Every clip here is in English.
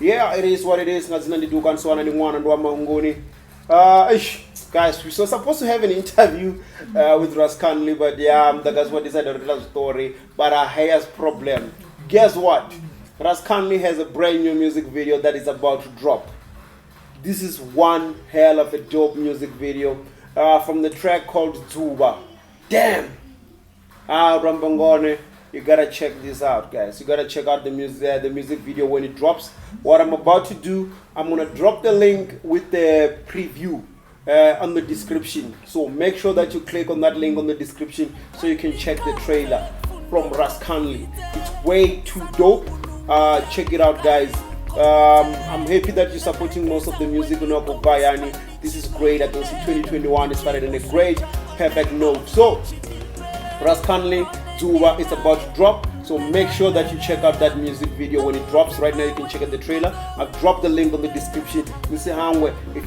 Yeah, it is what it is. Ngazina ndi dukan swana ndi mwana ndo mahungoni. Guys, we were supposed to have an interview with Raskanli, but yeah, the guys were decided to tell the story. But he has problem. Guess what? Raskanli has a brand new music video that is about to drop. This is one hell of a dope music video from the track called Zuba. Damn! Rambangone, you gotta check this out, guys. You gotta check out the music video when it drops. What I'm about to do, I'm gonna drop the link with the preview on the description. So make sure that you click on that link on the description so you can check the trailer from Raskanli. It's way too dope. Check it out, guys. I'm happy that you're supporting most of the music on Bayani. This is great. I can see 2021 is started in a great, perfect note. So Raskanli Zuba is about to drop, so make sure that you check out that music video when it drops. Right now you can check out the trailer. I've dropped the link on the description. If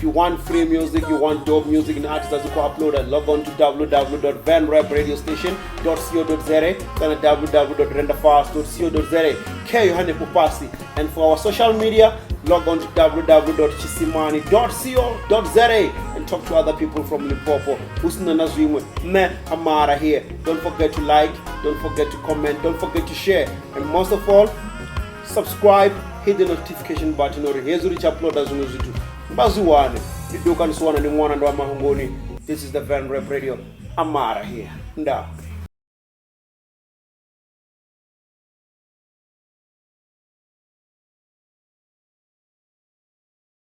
you want free music, you want dope music in artists that you can upload, log on to www.vanrapradiostation.co.za and www.renderfast.co.za. And for our social media, log on to www.chisimani.co.za and talk to other people from Limpopo. Me Amara here. Don't forget to like, don't forget to comment, don't forget to share, and most of all, subscribe, hit the notification button or here's which upload as soon as you do. Bazuwane, if you can swan and one and mahungoni. This is the Van Rap Radio. Amara here. Nda.